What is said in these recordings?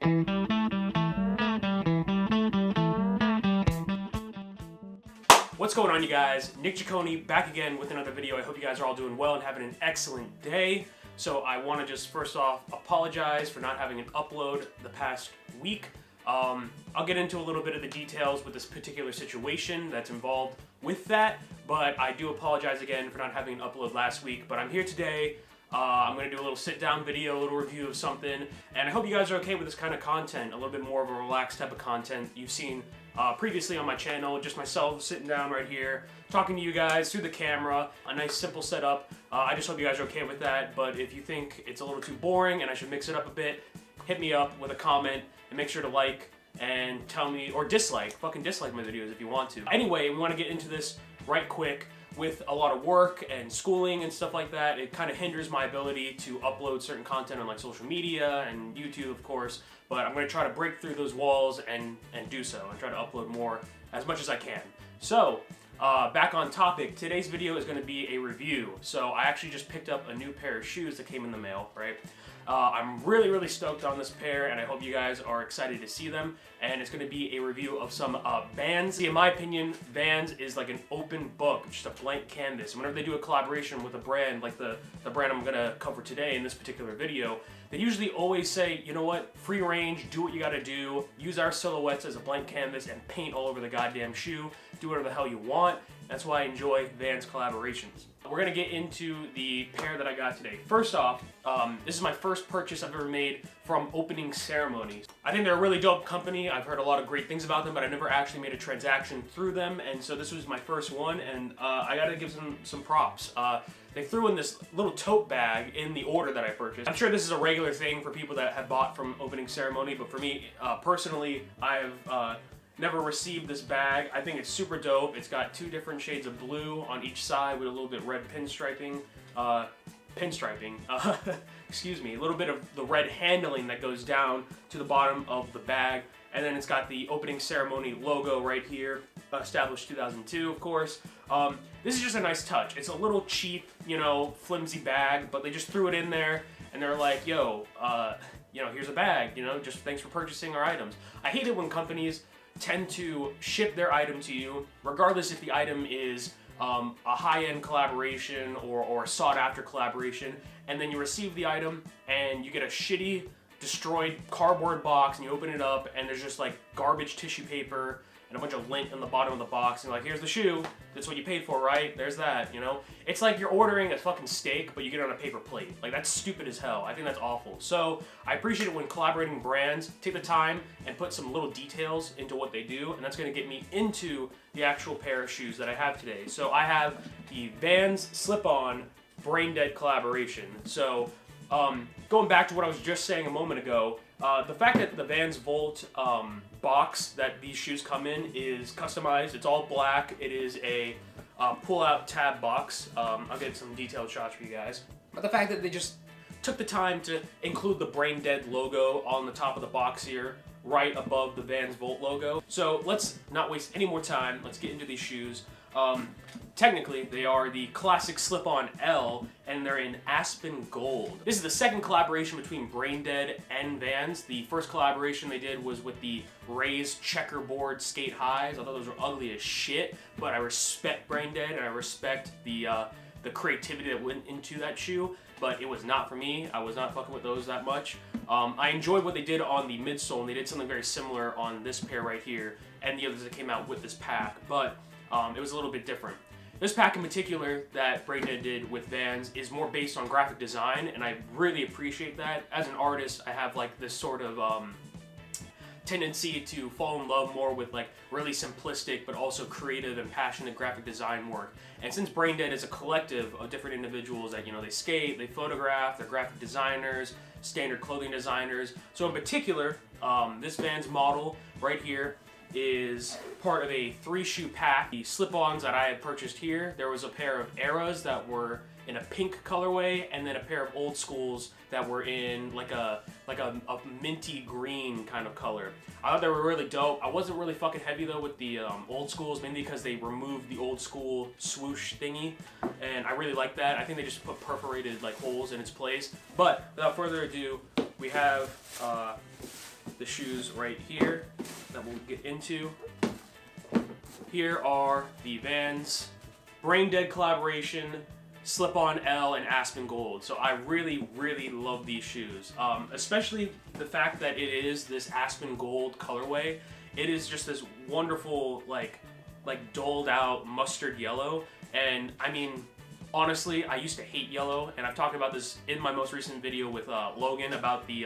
What's going on, you guys? Nick Ciccone back again with another video. I hope you guys are all doing well and having an excellent day. So I want to just first off apologize for not having an upload the past week. I'll get into a little bit of the details with this particular situation that's involved with that, but I do apologize again for not having an upload last week. But I'm here today. I'm going to do a little sit-down video, a little review of something, and I hope you guys are okay with this kind of content, a little bit more of a relaxed type of content you've seen previously on my channel, just myself sitting down right here, talking to you guys through the camera, a nice simple setup. I just hope you guys are okay with that, but if you think it's a little too boring and I should mix it up a bit, hit me up with a comment and make sure to like and tell me, or fucking dislike my videos if you want to. Anyway, we want to get into this right quick. With a lot of work and schooling and stuff like that, it kind of hinders my ability to upload certain content on like social media and YouTube, of course, but I'm going to try to break through those walls and do so and try to upload more as much as I can. So, back on topic, today's video is going to be a review. So I actually just picked up a new pair of shoes that came in the mail, right? I'm really stoked on this pair, and I hope you guys are excited to see them. And it's going to be a review of some Vans. See, in my opinion, Vans is like an open book, just a blank canvas. Whenever they do a collaboration with a brand, like the brand I'm going to cover today in this particular video, they usually always say, you know what, free range, do what you got to do, use our silhouettes as a blank canvas and paint all over the goddamn shoe, do whatever the hell you want. That's why I enjoy Vans collaborations. We're going to get into the pair that I got today. First off, this is my first purchase I've ever made from Opening Ceremonies. I think they're a really dope company. I've heard a lot of great things about them, but I never actually made a transaction through them, and so this was my first one, and I gotta give them some props. They threw in this little tote bag in the order that I purchased. I'm sure this is a regular thing for people that have bought from Opening Ceremony, but for me, personally, I've never received this bag. I think it's super dope. It's got two different shades of blue on each side with a little bit red pinstriping. Excuse me, a little bit of the red handling that goes down to the bottom of the bag. And then it's got the Opening Ceremony logo right here, established 2002, of course. This is just a nice touch. It's a little cheap, you know, flimsy bag, but they just threw it in there and they're like, yo, you know, here's a bag, you know, just thanks for purchasing our items. I hate it when companies tend to ship their item to you, regardless if the item is a high-end collaboration or a sought-after collaboration, and then you receive the item and you get a shitty, destroyed cardboard box and you open it up and there's just like garbage tissue paper and a bunch of lint in the bottom of the box, and like, here's the shoe, that's what you paid for, right? There's that, you know? It's like you're ordering a fucking steak, but you get it on a paper plate. Like, that's stupid as hell. I think that's awful. So, I appreciate it when collaborating brands take the time and put some little details into what they do, and that's gonna get me into the actual pair of shoes that I have today. So, I have the Vans Slip-On Brain Dead collaboration. So, going back to what I was just saying a moment ago, the fact that the Vans Volt box that these shoes come in is customized. It's all black. It is a pull-out tab box. I'll get some detailed shots for you guys. But the fact that they just took the time to include the Brain Dead logo on the top of the box here, right above the Vans Volt logo. So let's not waste any more time. Let's get into these shoes. Technically, they are the classic slip-on L, and they're in Aspen Gold. This is the second collaboration between Brain Dead and Vans. The first collaboration they did was with the raised checkerboard skate highs. I thought those were ugly as shit, but I respect Brain Dead and I respect the creativity that went into that shoe, but it was not for me. I was not fucking with those that much. I enjoyed what they did on the midsole, and they did something very similar on this pair right here and the others that came out with this pack, but it was a little bit different. This pack in particular that Brain Dead did with Vans is more based on graphic design, and I really appreciate that. As an artist, I have like this sort of tendency to fall in love more with like really simplistic but also creative and passionate graphic design work. And since Brain Dead is a collective of different individuals that, you know, they skate, they photograph, they're graphic designers, standard clothing designers. So in particular, this Vans model right here is part of a 3-shoe pack. The slip-ons that I had purchased here, there was a pair of Eras that were in a pink colorway, and then a pair of Old Schools that were in like a minty green kind of color. I thought they were really dope. I wasn't really fucking heavy though with the Old Schools, mainly because they removed the Old School swoosh thingy, and I really like that. I think they just put perforated like holes in its place. But without further ado, we have the shoes right here that we'll get into. Here are the Vans Brain Dead collaboration, Slip-On L and Aspen Gold. So I really, really love these shoes, especially the fact that it is this Aspen Gold colorway. It is just this wonderful, like doled out mustard yellow. And I mean, honestly, I used to hate yellow, and I've talked about this in my most recent video with Logan about the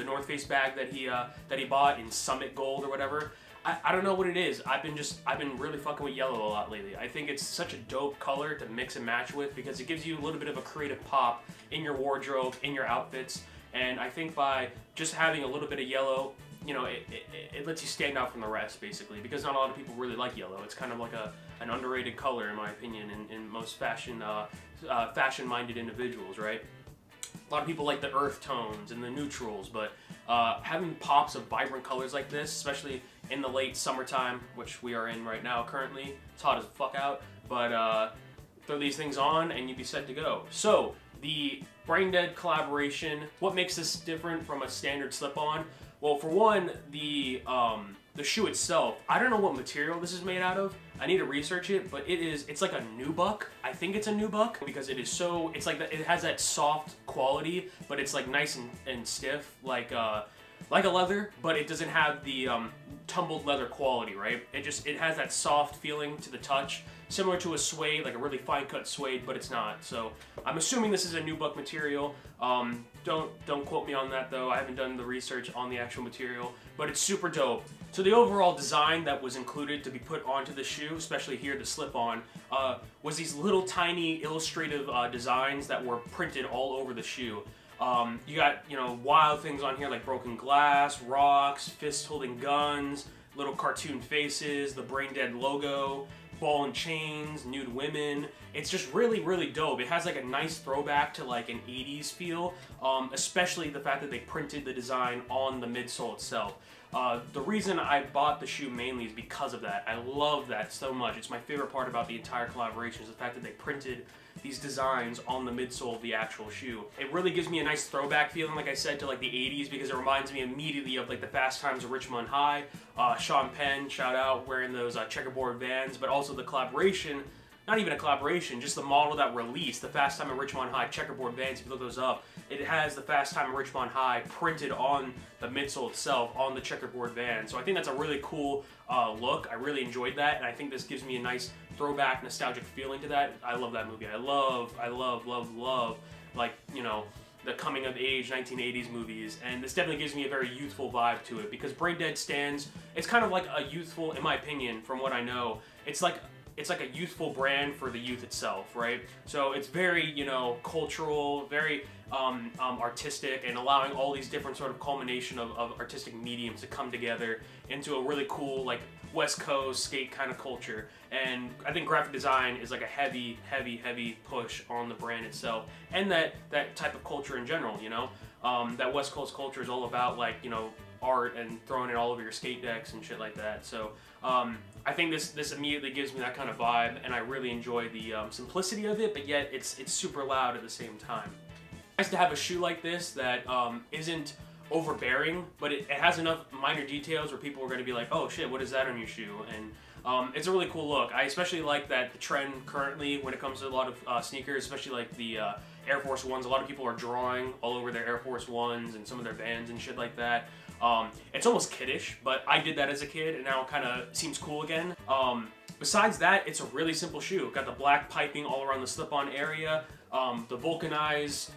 North Face bag that he bought in Summit Gold or whatever. I don't know what it is. I've been really fucking with yellow a lot lately. I think it's such a dope color to mix and match with because it gives you a little bit of a creative pop in your wardrobe, in your outfits. And I think by just having a little bit of yellow, you know, it lets you stand out from the rest, basically, because not a lot of people really like yellow. It's kind of like an underrated color, in my opinion, in most fashion-minded individuals, right? A lot of people like the earth tones and the neutrals, but having pops of vibrant colors like this, especially in the late summertime, which we are in right now currently, it's hot as fuck out, but throw these things on and you'd be set to go. So, the Brain Dead collaboration, what makes this different from a standard slip-on? Well, for one, the shoe itself, I don't know what material this is made out of. I need to research it, but it's like a nubuck. I think it's a nubuck because it has that soft quality, but it's like nice and stiff, like a leather, but it doesn't have the tumbled leather quality, right? It has that soft feeling to the touch, similar to a suede, like a really fine cut suede, but it's not. So I'm assuming this is a nubuck material. Don't quote me on that though. I haven't done the research on the actual material, but it's super dope. So the overall design that was included to be put onto the shoe, especially here the slip-on, was these little tiny illustrative designs that were printed all over the shoe. You got, you know, wild things on here like broken glass, rocks, fists holding guns, little cartoon faces, the Brain Dead logo, ball and chains, nude women. It's just really, really dope. It has like a nice throwback to like an 80s feel, especially the fact that they printed the design on the midsole itself. The reason I bought the shoe mainly is because of that. I love that so much. It's my favorite part about the entire collaboration is the fact that they printed these designs on the midsole of the actual shoe. It really gives me a nice throwback feeling, like I said, to like the 80s because it reminds me immediately of like the Fast Times of Richmond High. Sean Penn, shout out, wearing those checkerboard Vans, but also the collaboration, not even a collaboration, just the model that released, the Fast Time at Richmond High checkerboard Vans, if you look those up, it has the Fast Time at Richmond High printed on the midsole itself, on the checkerboard Van. So I think that's a really cool look. I really enjoyed that, and I think this gives me a nice throwback, nostalgic feeling to that. I love that movie. I love, like, you know, the coming of age 1980s movies, and this definitely gives me a very youthful vibe to it because Brain Dead stands, it's kind of like a youthful, in my opinion, from what I know, it's like a youthful brand for the youth itself, right? So it's very, you know, cultural, very artistic, and allowing all these different sort of culmination of artistic mediums to come together into a really cool, like, West Coast skate kind of culture. And I think graphic design is like a heavy push on the brand itself, and that type of culture in general, you know? That West Coast culture is all about, like, you know, art and throwing it all over your skate decks and shit like that. So I think this immediately gives me that kind of vibe, and I really enjoy the simplicity of it, but yet it's super loud at the same time. It's nice to have a shoe like this that isn't overbearing, but it has enough minor details where people are going to be like, oh shit, what is that on your shoe? And it's a really cool look. I especially like that the trend currently when it comes to a lot of sneakers, especially like the Air Force Ones, a lot of people are drawing all over their Air Force Ones and some of their Vans and shit like that. It's almost kiddish, but I did that as a kid and now it kind of seems cool again. Besides that, it's a really simple shoe. Got the black piping all around the slip-on area, the vulcanized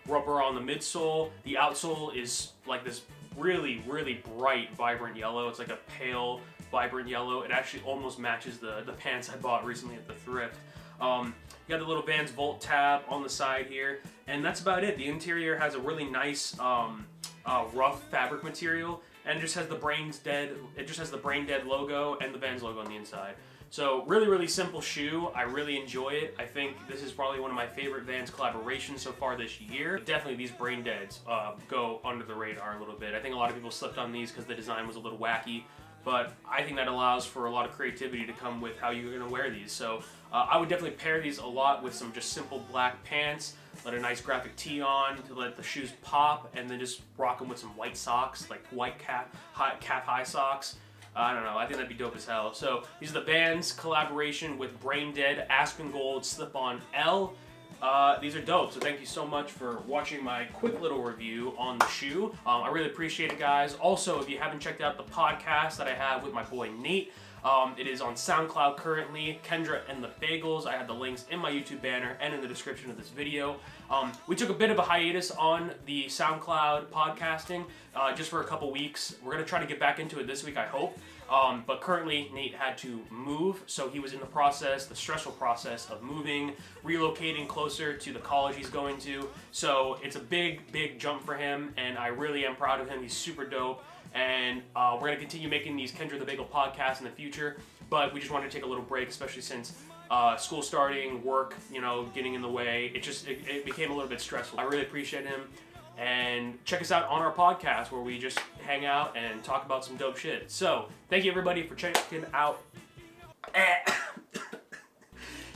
rubber on the midsole. The outsole is like this really, really bright, vibrant yellow. It's like a pale, vibrant yellow. It actually almost matches the pants I bought recently at the thrift. You got the little Vans Volt tab on the side here, and that's about it. The interior has a really nice rough fabric material, and it just has the Brain Dead logo and the Vans logo on the inside. So really, really simple shoe. I really enjoy it. I think this is probably one of my favorite Vans collaborations so far this year. But definitely these Brain Deads go under the radar a little bit. I think a lot of people slipped on these because the design was a little wacky, but I think that allows for a lot of creativity to come with how you're going to wear these. So I would definitely pair these a lot with some just simple black pants, let a nice graphic tee on to let the shoes pop, and then just rock them with some white socks, like white calf high socks. I don't know, I think that'd be dope as hell. So these are the band's collaboration with Brain Dead, Aspen Gold, Slip-On L. These are dope, so thank you so much for watching my quick little review on the shoe. I really appreciate it, guys. Also, if you haven't checked out the podcast that I have with my boy Nate, it is on SoundCloud currently, Kendra and the Bagels. I have the links in my YouTube banner and in the description of this video. We took a bit of a hiatus on the SoundCloud podcasting just for a couple weeks. We're going to try to get back into it this week, I hope. But currently, Nate had to move, so he was in the stressful process of moving, relocating closer to the college he's going to. So it's a big, big jump for him, and I really am proud of him. He's super dope. And we're going to continue making these Kendra the Bagel podcasts in the future, but we just wanted to take a little break, especially since school starting, work, getting in the way. It became a little bit stressful. I really appreciate him. And check us out on our podcast where we just hang out and talk about some dope shit. So, thank you everybody for checking out.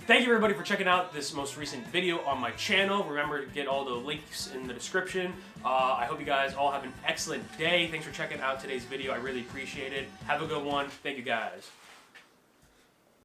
Thank you everybody for checking out this most recent video on my channel. Remember to get all the links in the description. I hope you guys all have an excellent day. Thanks for checking out today's video. I really appreciate it. Have a good one. Thank you guys.